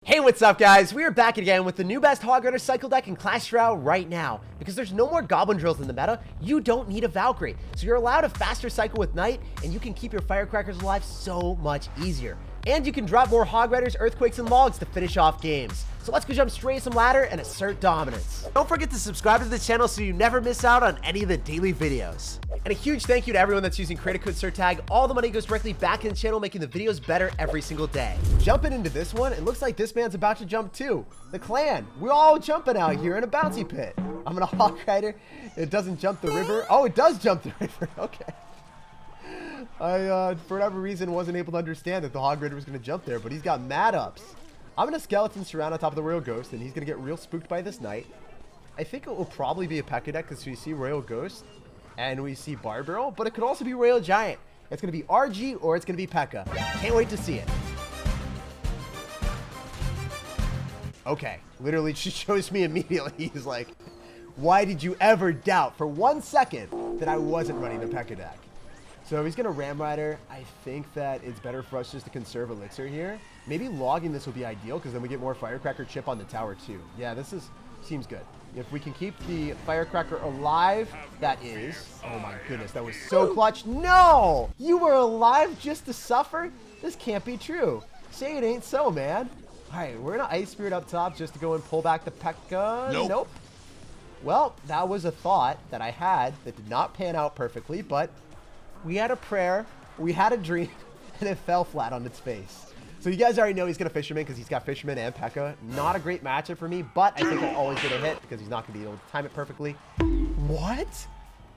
Hey, what's up, guys? We are back again with the new best Hog Rider cycle deck in Clash Royale right now. Because there's no more goblin drills in the meta, you don't need a Valkyrie. So you're allowed a faster cycle with Knight, and you can keep your Firecrackers alive so much easier. And you can drop more Hog Riders, Earthquakes, and Logs to finish off games. So let's go jump straight to some ladder and assert dominance. Don't forget to subscribe to the channel so you never miss out on any of the daily videos. And a huge thank you to everyone that's using creator code SirTag. All the money goes directly back in the channel, making the videos better every single day. Jumping into this one, it looks like this man's about to jump too. The clan, we're all jumping out here in a bouncy pit. I'm gonna Hog Rider. It doesn't jump the river. Oh, it does jump the river. Okay. I, for whatever reason, wasn't able to understand that the Hog Rider was going to jump there, but he's got mad ups. I'm going to Skeleton Surround on top of the Royal Ghost, and he's going to get real spooked by this Knight. I think it will probably be a P.E.K.K.A deck because we see Royal Ghost and we see Barbarian, but it could also be Royal Giant. It's going to be RG or it's going to be P.E.K.K.A. Can't wait to see it. Okay, literally she shows me immediately. He's like, why did you ever doubt for 1 second that I wasn't running the P.E.K.K.A deck? So he's going to Ram Rider. I think that it's better for us just to conserve Elixir here. Maybe logging this will be ideal because then we get more Firecracker chip on the tower too. Yeah, this seems good. If we can keep the Firecracker alive, that is. Oh my goodness, that was so clutch. No! You were alive just to suffer? This can't be true. Say it ain't so, man. All right, we're going to Ice Spirit up top just to go and pull back the P.E.K.K.A. Nope. Well, that was a thought that I had that did not pan out perfectly, but we had a prayer, we had a dream, and it fell flat on its face. So you guys already know he's going to Fisherman because he's got Fisherman and P.E.K.K.A. Not a great matchup for me, but I think I'll always get a hit because he's not going to be able to time it perfectly. What?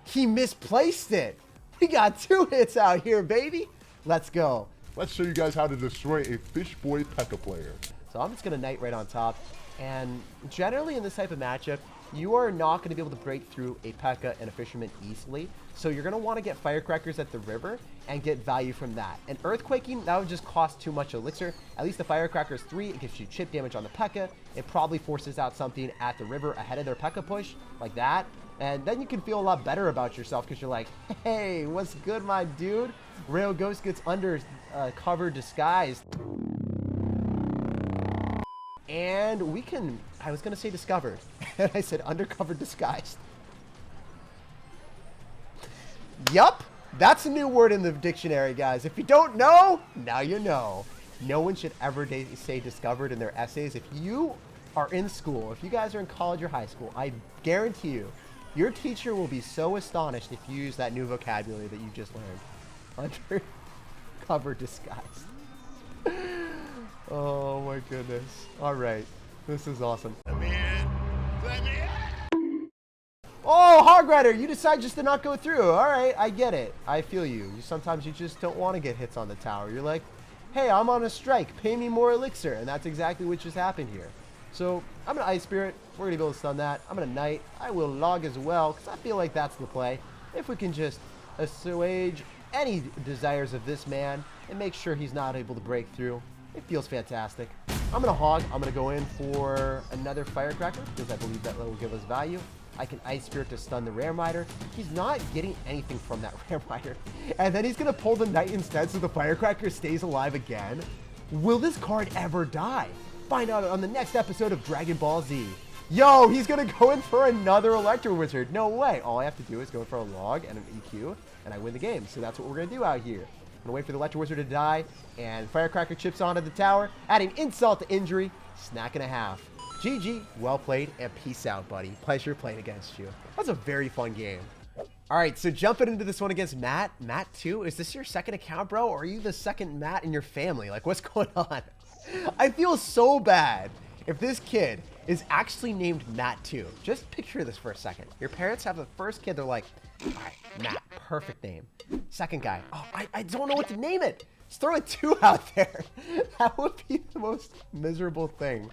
He misplaced it. We got 2 hits out here, baby. Let's go. Let's show you guys how to destroy a Fish Boy P.E.K.K.A player. So I'm just going to Knight right on top. And generally in this type of matchup, you are not going to be able to break through a P.E.K.K.A and a Fisherman easily. So you're going to want to get Firecrackers at the river and get value from that. And Earthquaking, that would just cost too much Elixir. At least the Firecracker is 3. It gives you chip damage on the P.E.K.K.A. It probably forces out something at the river ahead of their P.E.K.K.A push, like that. And then you can feel a lot better about yourself because you're like, hey, what's good, my dude? Royal Ghost gets under cover disguised. And we can, I was going to say discovered, and I said undercover disguised. Yup, that's a new word in the dictionary, guys. If you don't know, now you know. No one should ever say discovered in their essays. If you are in school, if you guys are in college or high school, I guarantee you, your teacher will be so astonished if you use that new vocabulary that you just learned. Undercover disguised. Oh my goodness. All right. This is awesome. Let me in. Let me in. Oh, Hog Rider, you decide just to not go through. All right, I get it. I feel you. Sometimes you just don't want to get hits on the tower. You're like, hey, I'm on a strike. Pay me more Elixir. And that's exactly what just happened here. So I'm going to Ice Spirit. We're going to be able to stun that. I'm going to Knight. I will Log as well because I feel like that's the play. If we can just assuage any desires of this man and make sure he's not able to break through. It feels fantastic. I'm going to Hog. I'm going to go in for another Firecracker because I believe that will give us value. I can Ice Spirit to stun the Ram Rider. He's not getting anything from that Ram Rider. And then he's going to pull the Knight instead so the Firecracker stays alive again. Will this card ever die? Find out on the next episode of Dragon Ball Z. Yo, he's going to go in for another Electro Wizard. No way. All I have to do is go for a Log and an EQ, and I win the game. So that's what we're going to do out here. I'm going to wait for the Electro Wizard to die, and Firecracker chips onto the tower, adding insult to injury, snack and a half. GG, well played, and peace out, buddy. Pleasure playing against you. That was a very fun game. All right, so jumping into this one against Matt. Matt 2, is this your second account, bro? Or are you the second Matt in your family? Like, what's going on? I feel so bad if this kid is actually named Matt 2. Just picture this for a second. Your parents have the first kid, they're like, all right, Matt, perfect name. Second guy, oh, I don't know what to name it. Just throw a 2 out there. That would be the most miserable thing.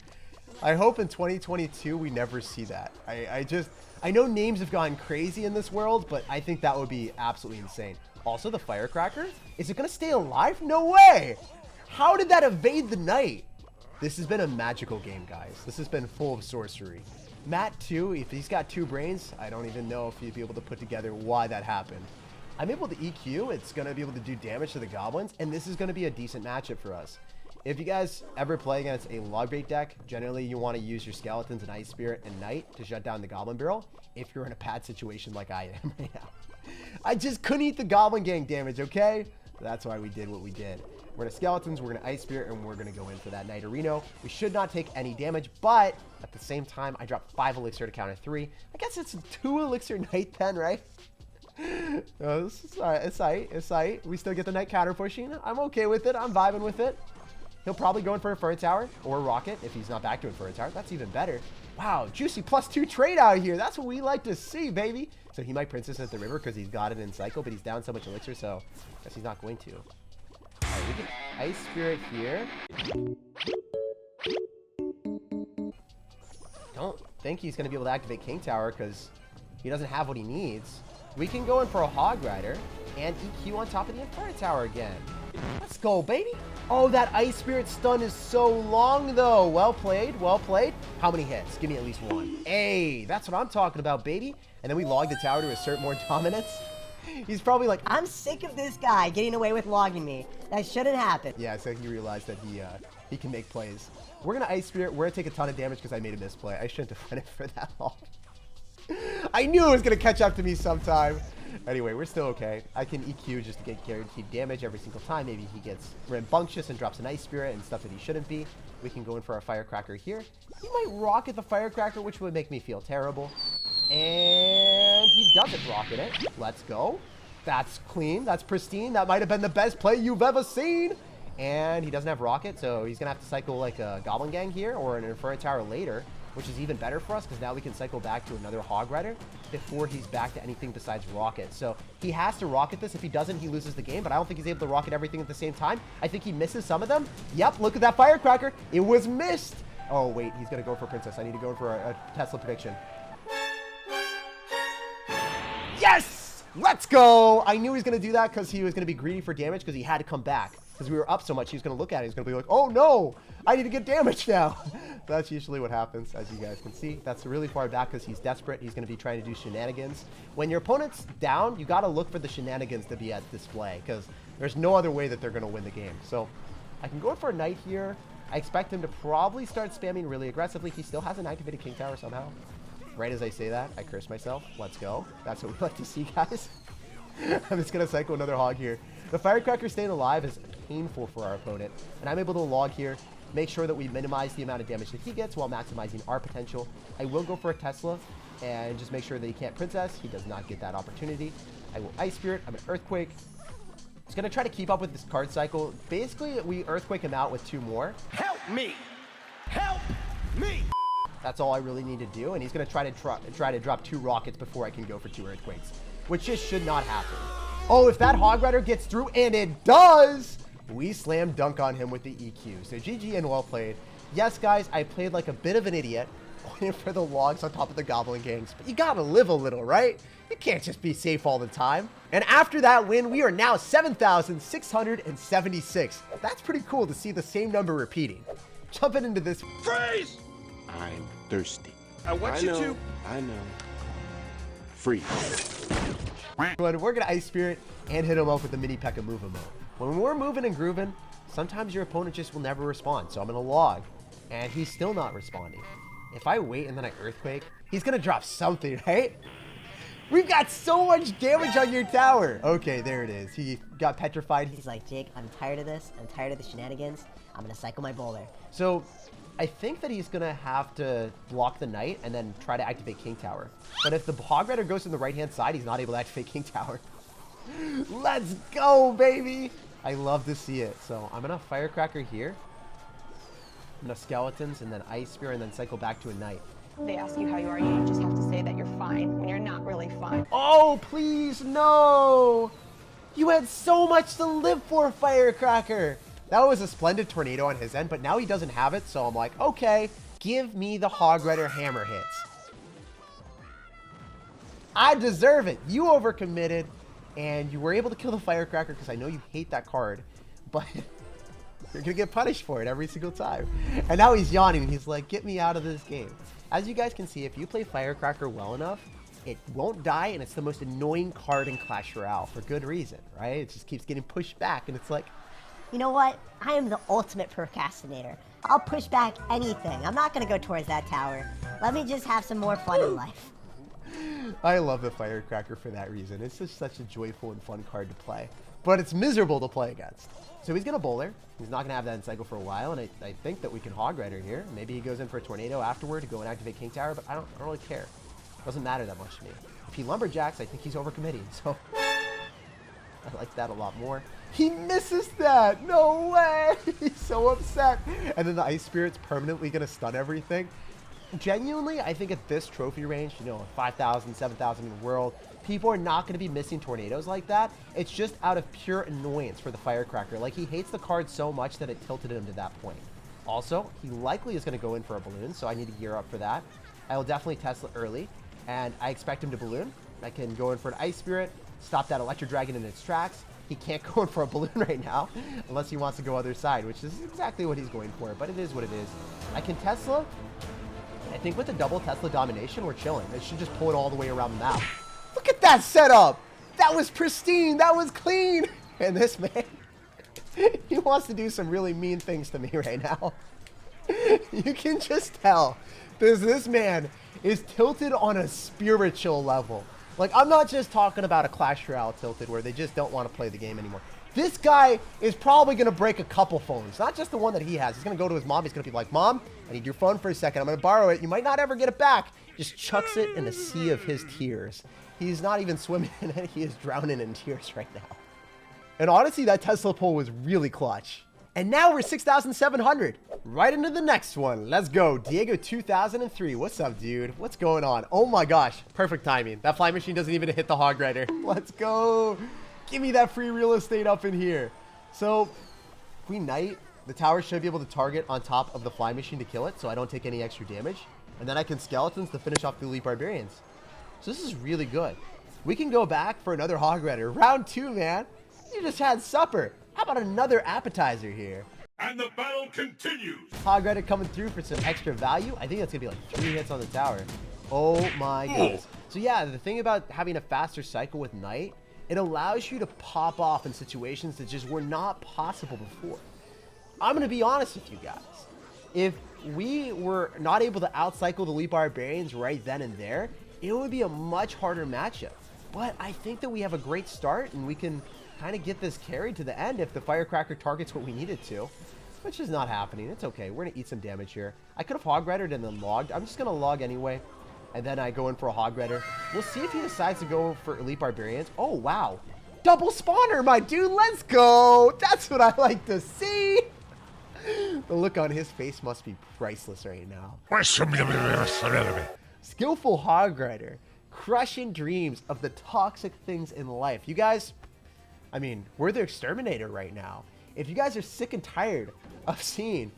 I hope in 2022 we never see that. I know names have gone crazy in this world, but I think that would be absolutely insane. Also, the Firecracker, is it going to stay alive? No way. How did that evade the Knight? This has been a magical game, guys. This has been full of sorcery. Matt 2, if he's got 2 brains, I don't even know if he'd be able to put together why that happened. I'm able to EQ. It's going to be able to do damage to the goblins, and this is going to be a decent matchup for us. If you guys ever play against a log bait deck, generally you want to use your skeletons and ice spirit and knight to shut down the goblin barrel if you're in a bad situation like I am right now. I just couldn't eat the goblin gang damage, okay? That's why we did what we did. We're gonna skeletons, we're gonna ice spirit, and we're gonna go in for that knight areno. We should not take any damage, but at the same time, I dropped 5 elixir to counter 3. I guess it's 2 elixir knight then, right? It's alright, it's alright. We still get the knight counter pushing. I'm okay with it, I'm vibing with it. He'll probably go in for a fur tower or rocket if he's not back to a fur tower. That's even better. Wow, juicy +2 trade out here. That's what we like to see, baby. So he might princess at the river because he's got it in cycle, but he's down so much elixir, so I guess he's not going to. All right, we can ice spirit here. Don't think he's going to be able to activate king tower because he doesn't have what he needs. We can go in for a hog rider and EQ on top of the inferno tower again. Let's go, baby. Oh, that ice spirit stun is so long though. Well played, well played. How many hits? Give me at least 1. Hey, that's what I'm talking about, baby. And then we log the tower to assert more dominance. He's probably like, I'm sick of this guy getting away with logging me. That shouldn't happen. yeah, so he realized that he can make plays. We're gonna ice spirit. We're gonna take a ton of damage because I made a misplay. I shouldn't have run it for that long. I knew it was gonna catch up to me sometime. Anyway, we're still okay. I can EQ just to get guaranteed damage every single time. Maybe he gets rambunctious and drops an ice spirit and stuff that he shouldn't be. We can go in for a firecracker here. He might rocket the firecracker, which would make me feel terrible. And he doesn't rocket it. Let's go. That's clean. That's pristine. That might have been the best play you've ever seen. And he doesn't have rocket, so he's gonna have to cycle like a goblin gang here or an inferno tower later, which is even better for us because now we can cycle back to another hog rider before he's back to anything besides rocket. So he has to rocket this. If he doesn't, he loses the game, but I don't think he's able to rocket everything at the same time. I think he misses some of them. Yep, look at that firecracker. It was missed. Oh, wait, he's going to go for princess. I need to go for a Tesla prediction. Yes! Let's go! I knew he was going to do that because he was going to be greedy for damage because he had to come back. Because we were up so much, he was going to look at it. He's going to be like, oh no, I need to get damage now. That's usually what happens, as you guys can see. That's really far back because he's desperate. He's going to be trying to do shenanigans. When your opponent's down, you got to look for the shenanigans to be at display because there's no other way that they're going to win the game. So I can go for a knight here. I expect him to probably start spamming really aggressively. He still hasn't activated king tower somehow. Right as I say that, I curse myself. Let's go. That's what we like to see, guys. I'm just going to cycle another hog here. The firecracker staying alive is painful for our opponent, and I'm able to log here, make sure that we minimize the amount of damage that he gets while maximizing our potential. I will go for a Tesla and just make sure that he can't princess. He does not get that opportunity. I will ice spirit. I'm an earthquake. He's going to try to keep up with this card cycle. Basically, we earthquake him out with 2 more. Help me! Help me! That's all I really need to do, and he's going to try to drop 2 rockets before I can go for 2 earthquakes, which just should not happen. Oh, if that hog rider gets through, and it does, we slam dunk on him with the EQ. So GG and well played. Yes, guys, I played like a bit of an idiot, waiting for the logs on top of the goblin gangs, but you gotta live a little, right? You can't just be safe all the time. And after that win, we are now 7,676. That's pretty cool to see the same number repeating. Jumping into this. Freeze! I'm thirsty. I want you to. I know. Freeze. But we're gonna ice spirit and hit him up with the mini P.E.K.K.A. move mode. When we're moving and grooving, sometimes your opponent just will never respond. So I'm gonna log, and he's still not responding. If I wait and then I earthquake, he's gonna drop something, right? We've got so much damage on your tower. Okay, there it is. He got petrified. He's like, Jake, I'm tired of this. I'm tired of the shenanigans. I'm gonna cycle my boulder. So I think that he's gonna have to block the knight and then try to activate king tower. But if the hog rider goes to the right hand side, he's not able to activate king tower. Let's go, baby! I love to see it. So I'm gonna firecracker here. I'm gonna skeletons and then ice spear and then cycle back to a knight. They ask you how you are, you just have to say that you're fine when you're not really fine. Oh, please, no! You had so much to live for, Firecracker! That was a splendid tornado on his end, but now he doesn't have it, so I'm like, okay, give me the Hog Rider hammer hits. I deserve it. You overcommitted, and you were able to kill the Firecracker because I know you hate that card, but you're going to get punished for it every single time. And now he's yawning, and he's like, get me out of this game. As you guys can see, if you play Firecracker well enough, it won't die, and it's the most annoying card in Clash Royale for good reason, right? It just keeps getting pushed back, and it's like, You know what? I am the ultimate procrastinator. I'll push back anything. I'm not gonna go towards that tower. Let me just have some more fun in life. I love the Firecracker for that reason. It's just such a joyful and fun card to play. But it's miserable to play against. So he's going to bowler. He's not going to have that in cycle for a while, and I think that we can Hog Rider here. Maybe he goes in for a Tornado afterward to go and activate King Tower, but I don't really care. Doesn't matter that much to me. If he Lumberjacks, I think he's overcommitting, so I like that a lot more. He misses that! No way! He's so upset. And then the Ice Spirit's permanently going to stun everything. Genuinely, I think at this trophy range, you know, 5,000, 7,000 in the world, people are not going to be missing tornadoes like that. It's just out of pure annoyance for the Firecracker. Like, he hates the card so much that it tilted him to that point. Also, he likely is going to go in for a balloon, so I need to gear up for that. I will definitely Tesla early, and I expect him to balloon. I can go in for an Ice Spirit, stop that Electro Dragon in its tracks. He can't go in for a balloon right now, unless he wants to go other side, which is exactly what he's going for, but it is what it is. I can Tesla. I think with the double Tesla domination, we're chilling. It should just pull it all the way around the map. Look at that setup! That was pristine! That was clean! And this man, he wants to do some really mean things to me right now. You can just tell this man is tilted on a spiritual level. Like, I'm not just talking about a Clash Royale tilted where they just don't want to play the game anymore. This guy is probably going to break a couple phones. Not just the one that he has. He's going to go to his mom. He's going to be like, Mom, I need your phone for a second. I'm going to borrow it. You might not ever get it back. Just chucks it in a sea of his tears. He's not even swimming in it. He is drowning in tears right now. And honestly, that Tesla pull was really clutch. And now we're 6,700. Right into the next one. Let's go. Diego 2003. What's up, dude? What's going on? Oh my gosh. Perfect timing. That fly machine doesn't even hit the Hog Rider. Let's go. Give me that free real estate up in here. So, Queen Knight, the tower should be able to target on top of the fly machine to kill it, so I don't take any extra damage. And then I can Skeletons to finish off the Elite Barbarians. So this is really good. We can go back for another Hog Rider. Round 2, man. You just had supper. How about another appetizer here? And the battle continues. Hog Rider coming through for some extra value. I think that's going to be like 3 hits on the tower. Oh my goodness. So yeah, the thing about having a faster cycle with Knight, it allows you to pop off in situations that just were not possible before. I'm going to be honest with you guys. If we were not able to outcycle the Elite Barbarians right then and there, it would be a much harder matchup. But I think that we have a great start, and we can kind of get this carried to the end if the Firecracker targets what we needed to, which is not happening. It's okay. We're going to eat some damage here. I could have Hog Ridered and then logged. I'm just going to log anyway. And then I go in for a Hog Rider. We'll see if he decides to go for Elite Barbarians. Oh, wow. Double spawner, my dude. Let's go. That's what I like to see. The look on his face must be priceless right now. Skillful Hog Rider. Crushing dreams of the toxic things in life. You guys, I mean, we're the exterminator right now. If you guys are sick and tired of seeing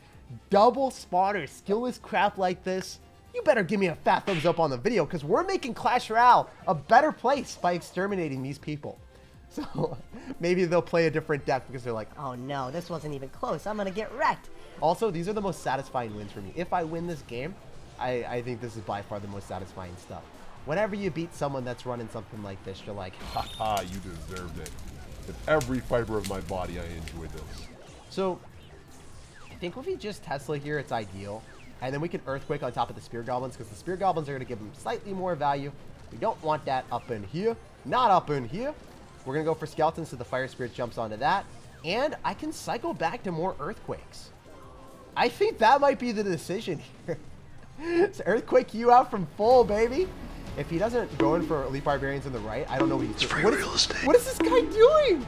double spawner skillless crap like this, you better give me a fat thumbs up on the video, because we're making Clash Royale a better place by exterminating these people. So maybe they'll play a different deck because they're like, Oh no, this wasn't even close. I'm gonna get wrecked. also, these are the most satisfying wins for me. If I win this game, I think this is by far the most satisfying stuff. Whenever you beat someone that's running something like this, you're like, Haha, you deserved it. With every fiber of my body, I enjoy this. So I think if we just Tesla here, it's ideal. And then we can Earthquake on top of the Spear Goblins, because the Spear Goblins are going to give them slightly more value. We don't want that up in here. Not up in here. We're going to go for Skeletons, so the Fire Spirit jumps onto that. And I can cycle back to more Earthquakes. I think that might be the decision here. So Earthquake you out from full, baby. If he doesn't go in for Elite Barbarians on the right, I don't know what he's doing. What is this guy doing?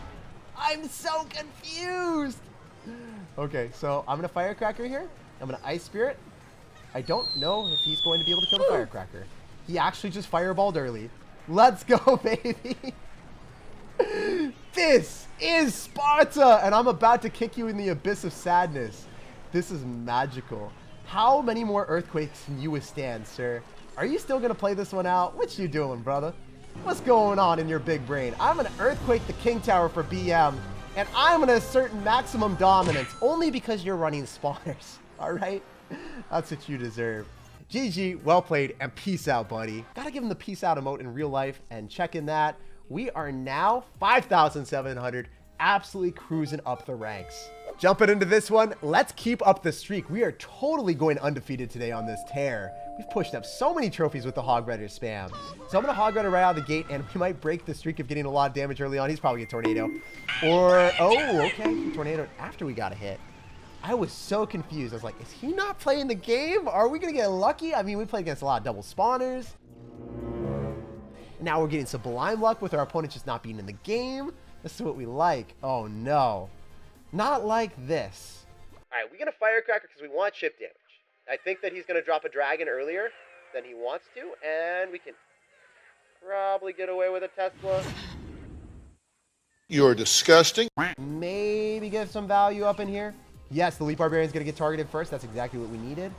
I'm so confused. Okay, so I'm going to Firecracker here. I'm going to Ice Spirit. I don't know if he's going to be able to kill the Firecracker. He actually just fireballed early. Let's go, baby. This is Sparta, and I'm about to kick you in the abyss of sadness. This is magical. How many more Earthquakes can you withstand, sir? Are you still going to play this one out? What you doing, brother? What's going on in your big brain? I'm going to Earthquake the King Tower for BM, and I'm going to assert maximum dominance only because you're running spawners. All right? That's what you deserve. GG, well played, and peace out, buddy. Gotta give him the peace out emote in real life, and check in that. We are now 5,700. absolutely cruising up the ranks. Jumping into this one, let's keep up the streak. We are totally going undefeated today on this tear. We've pushed up so many trophies with the Hog Rider spam. So I'm going to Hog Rider right out of the gate, and we might break the streak of getting a lot of damage early on. He's probably a tornado. Or, oh, okay, tornado after we got a hit. I was so confused. I was like, is he not playing the game? Are we going to get lucky? I mean, we played against a lot of double spawners. Now we're getting Sublime luck with our opponent just not being in the game. This is what we like. Oh, no. Not like this. All right, we're going to Firecracker because we want chip damage. I think that he's going to drop a dragon earlier than he wants to, and we can probably get away with a Tesla. You're disgusting. Maybe get some value up in here. Yes, the Elite Barbarian's going to get targeted first. That's exactly what we needed.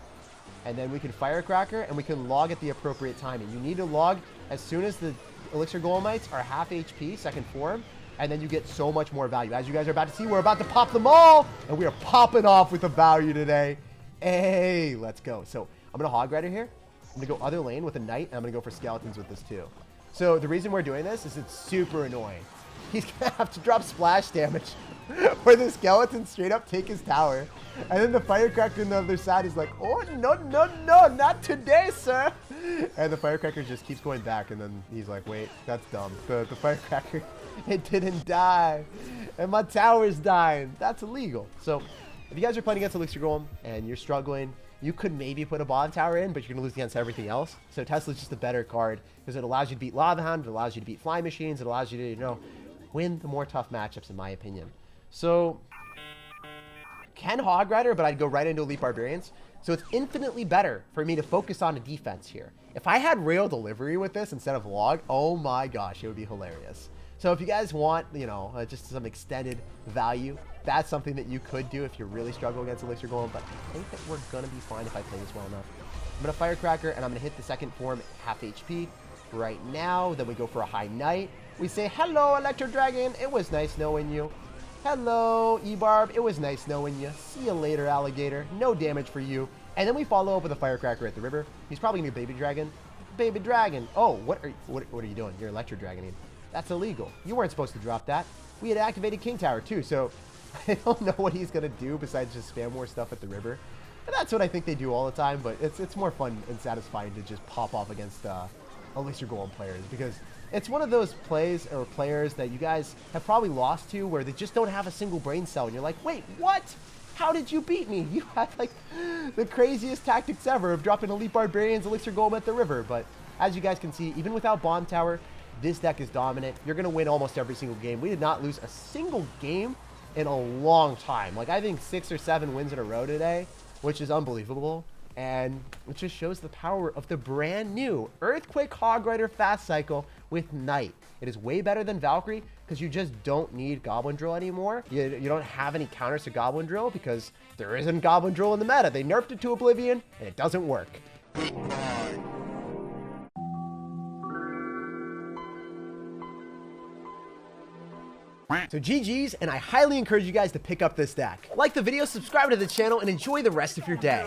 And then we can Firecracker, and we can log at the appropriate timing. You need to log as soon as the Elixir Golemites are half HP, second form, and then you get so much more value. As you guys are about to see, we're about to pop them all, and we are popping off with the value today. Hey, let's go. So I'm going to Hog Rider here. I'm going to go other lane with a Knight, and I'm going to go for Skeletons with this too. So the reason we're doing this is it's super annoying. He's going to have to drop splash damage where the Skeleton straight up take his tower. And then the Firecracker on the other side is like, oh, no, no, no, not today, sir. And the Firecracker just keeps going back, and then he's like, wait, that's dumb. The Firecracker, it didn't die. And my tower's dying. That's illegal. So if you guys are playing against Elixir Golem and you're struggling, you could maybe put a bomb tower in, but you're going to lose against everything else. So Tesla's just a better card because it allows you to beat Lava Hound, it allows you to beat Fly Machines, it allows you to, you know, win the more tough matchups, in my opinion. So can Hog Rider, but I'd go right into Elite Barbarians. So it's infinitely better for me to focus on a defense here. If I had rail delivery with this instead of log, oh my gosh, it would be hilarious. So if you guys want, you know, just some extended value, that's something that you could do if you really struggle against Elixir Golem, but I think that we're going to be fine if I play this well enough. I'm going to Firecracker, and I'm going to hit the second form half HP right now. Then we go for a high Knight. We say, hello, Electro Dragon. It was nice knowing you. Hello, E-Barb. It was nice knowing you. See you later, Alligator. No damage for you. And then we follow up with a Firecracker at the river. He's probably going to be a Baby Dragon. Baby Dragon. Oh, what are you doing? You're Electro Dragoning. That's illegal. You weren't supposed to drop that. We had activated King Tower too, so I don't know what he's going to do besides just spam more stuff at the river. And that's what I think they do all the time, but it's more fun and satisfying to just pop off against Elixir Golem players, because it's one of those plays or players that you guys have probably lost to where they just don't have a single brain cell, and you're like, wait, what? How did you beat me? You had like the craziest tactics ever of dropping Elite Barbarians, Elixir Golem at the river. But as you guys can see, even without Bomb Tower, this deck is dominant. You're going to win almost every single game. We did not lose a single game in a long time. Like, I think 6 or 7 wins in a row today, which is unbelievable. And it just shows the power of the brand new Earthquake Hog Rider Fast Cycle with Knight. It is way better than Valkyrie because you just don't need Goblin Drill anymore. You don't have any counters to Goblin Drill because there isn't Goblin Drill in the meta. They nerfed it to oblivion and it doesn't work. So GG's, and I highly encourage you guys to pick up this deck. Like the video, subscribe to the channel, and enjoy the rest of your day.